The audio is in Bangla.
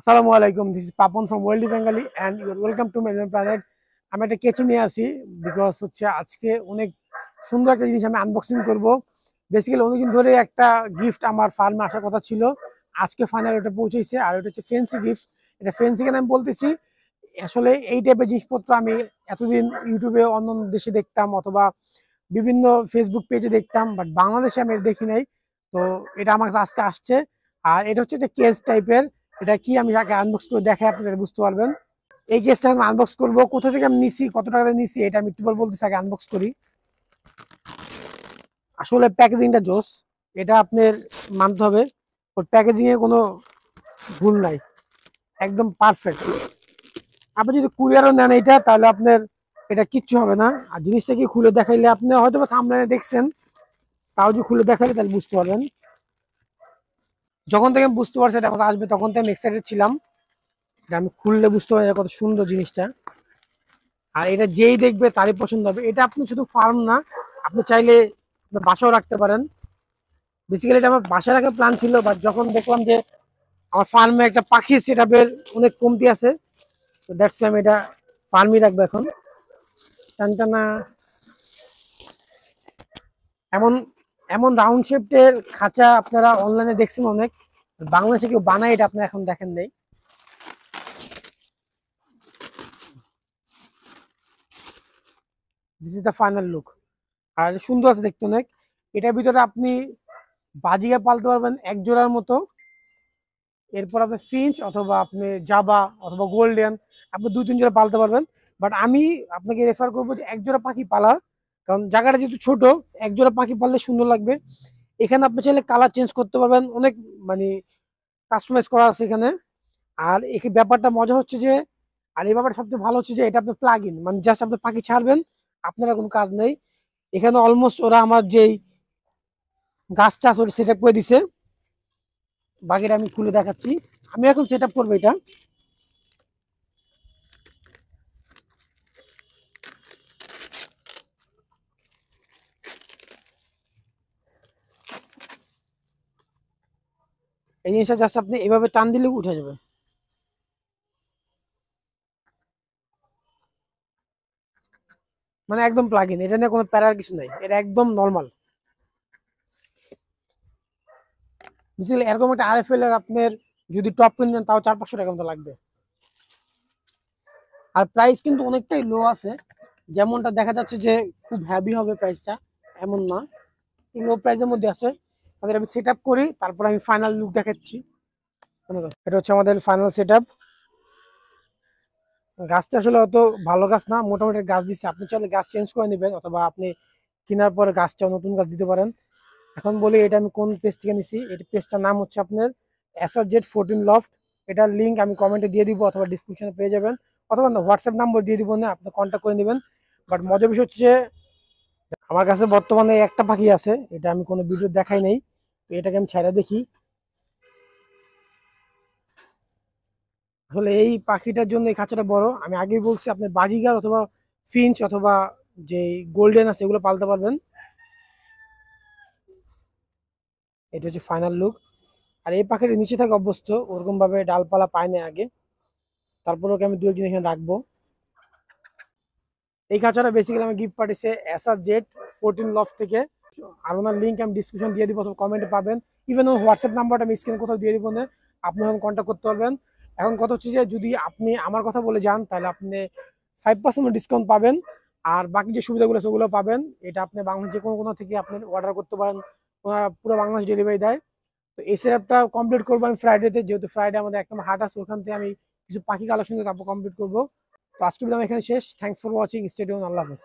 আসসালামু আলাইকুম, this is Papon from world Bengali and your welcome to marine planet. আমি একটা কেচি নিয়ে আসি বিকজ হচ্ছে আজকে অনেক সুন্দর একটা জিনিস আমি আনবক্সিং করব। বেসিক্যালি অনেকদিন ধরে একটা গিফট আমার ফার্মে আসার কথা ছিল, আজকে ফাইনাল ওটা পৌঁছেছে। আর ওটা হচ্ছে ফেন্সি গিফট। এটা ফেন্সি কেন আমি বলতেছি, আসলে এই টাইপের জিনিসপত্র আমি এতদিন ইউটিউবে অন্য অন্য দেশে দেখতাম অথবা বিভিন্ন ফেসবুক পেজে দেখতাম, বাট বাংলাদেশে আমি এটা দেখি নাই। তো এটা আমার কাছে আজকে আসছে। আর এটা হচ্ছে একটা কেস টাইপের। এটা কি আমি আগে আনবক্স করে দেখাই, আপনাদের বুঝতে পারবেন। এই কেসটা আমি আনবক্স করবো, কোথা থেকে আমি নিছি, কত টাকা দিয়ে নিছি, এটা আমি একটু পর বলতেছি, আগে আনবক্স করি। আসলে প্যাকেজিংটা জোস, এটা আপনার মানতে হবে। ওর প্যাকেজিং এ কোনো ভুল নাই, একদম পারফেক্ট। আপনি যদি কুরিয়ারও নেন এটা, তাহলে আপনার এটা কিচ্ছু হবে না। আর জিনিসটা কি খুলে দেখাইলে, আপনি হয়তো বা থাম্বনেলে দেখছেন, তাও যদি খুলে দেখাইলে তাহলে বুঝতে পারবেন। যখন থেকে আমি বুঝতে পারছি এটা কথা আসবে, তখন থেকে আমি এক্সাইটেড ছিলাম। এটা আমি খুললে বুঝতে পারি কত সুন্দর জিনিসটা। আর এটা যেই দেখবে তারই পছন্দ হবে। এটা আপনি শুধু ফার্ম না, আপনি চাইলে আপনার বাসাও রাখতে পারেন। বেসিক্যালি এটা আমার বাসায় রাখার প্ল্যান ছিল, বাট যখন দেখলাম যে আমার ফার্মে একটা পাখি সেটআপের অনেক কমতি আছে, তো দ্যাটস আমি এটা ফার্মই রাখবো এখন। টানটানা এমন এমন রাউন্ড শেপের খাঁচা আপনারা অনলাইনে দেখছেন অনেক, বাংলাদেশে কেউ বানায় এটা আপনারা এখন দেখেন নাই। This is the final look. আর সুন্দর আছে দেখতে অনেক। এটার ভিতরে আপনি বাজিকা পালতে পারবেন এক জোড়ার মতো। এরপর আপনি ফিঞ্চ অথবা আপনি জাবা অথবা গোল্ডেন, আপনি দুই তিন জোড়া পালতে পারবেন। বাট আমি আপনাকে রেফার করবো যে এক জোড়া পাখি পালা, কারণ জায়গাটা যেহেতু ছোট, এক জোড়া পাখি পাললে সুন্দর লাগবে। এখানে আপনি চাইলে কালার চেঞ্জ করতে পারবেন, অনেক মানে কাস্টমাইজ করা আছে এখানে। আর এই ব্যাপারটা মজা হচ্ছে যে, আর এই ব্যাপারটা সবচেয়ে ভালো হচ্ছে যে এটা আপনি প্লাগ ইন, মানে জাস্ট আপনি পাখি ছাড়বেন, আপনারা কোনো কাজ নেই। এখানে অলমোস্ট ওরা আমার যেই গাছ চাষ ওটা সেট আপ করে দিছে। বাকিটা আমি খুলে দেখাচ্ছি। আমি এখন সেট আপ করবো এটা। এই জিনিসটা জাস্ট আপনি এভাবে টান দিলে উঠে যাবে। মানে একদম প্লাগ ইন, এটা নিয়ে কোনো প্যারার কিছু নাই, এটা একদম নর্মাল। বেসিক্যালি এরকম একটা আরএফএল এর আপনার যদি টপ কিনেন তাও 400-500 টাকা মতো লাগবে। আর প্রাইস কিন্তু অনেকটাই লো আছে, যেমনটা দেখা যাচ্ছে যে খুব হ্যাভি হবে প্রাইসটা, এমন না, লো প্রাইসের মধ্যে আছে। তাদের আমি সেট আপ করি, তারপর আমি ফাইনাল লুক দেখাচ্ছি। এটা হচ্ছে আমাদের ফাইনাল সেট আপ। গাছটা আসলে অত ভালো গাছ না, মোটামুটি গাছ দিচ্ছে। আপনি চাইলে গাছ চেঞ্জ করে নেবেন, অথবা আপনি কেনার পরে গাছটা নতুন গাছ দিতে পারেন। এখন বলি এটা আমি কোন পেজ থেকে নিছি। এই পেজটার নাম হচ্ছে আপনার SRZ14 লফট। এটার লিঙ্ক আমি কমেন্টে দিয়ে দিব, অথবা ডিসক্রিপশনে পেয়ে যাবেন, অথবা হোয়াটসঅ্যাপ নাম্বার দিয়ে দিব, না আপনি কন্ট্যাক্ট করে নেবেন। বাট মজার বিষয় হচ্ছে আমার কাছে বর্তমানে একটা পাখি আছে, এটা আমি কোনো ভিডিও দেখাই নাই। তো এটাকে আমি ছাইড়া দেখি। আসলে এই পাখিটার জন্য এই খাঁচাটা বড়। আমি আগেই বলছি, আপনি বাজিগার অথবা ফিঞ্চ অথবা যে গোল্ডেন আছে এগুলো পালতে পারবেন। এটা হচ্ছে ফাইনাল লুক। আর এই পাখির নিচে থাকে অভ্যস্ত, ওরকম ভাবে ডালপালা পায় না আগে। তারপর ওকে আমি 2 একদিন এখানে রাখবো। এই খাঁচাটা বেসিক্যালি আমি গিফট পাঠিয়েছে SRZ14 লফট থেকে। আর ওনার লিঙ্ক আমি ডিসক্রিপশন দিয়ে দিব, অথবা কমেন্টে পাবেন। ইভেন ওর হোয়াটসঅ্যাপ নাম্বারটা আমি স্ক্রিনে কোথাও দিয়ে দিব, না আপনি এখন কন্ট্যাক্ট করতে পারবেন। এখন কথা হচ্ছে যে যদি আপনি আমার কথা বলে যান, তাহলে আপনি 5% ডিসকাউন্ট পাবেন। আর বাকি যে সুবিধাগুলো সেগুলো পাবেন। এটা আপনি বাংলাদেশ যে কোনো কোনো থেকে আপনি অর্ডার করতে পারেন, ওরা পুরো বাংলাদেশ ডেলিভারি দেয়। তো এই সেটআপটা কমপ্লিট করবো আমি ফ্রাইডেতে, যেহেতু ফ্রাইডে আমাদের একটা হাট আছে, ওখান থেকে আমি কিছু পাখি কালেকশন তারপর কমপ্লিট করবো। তো আজকে ভিডিও এখানে শেষ। Thanks for watching, stay tuned, আল্লাহ হাফেজ।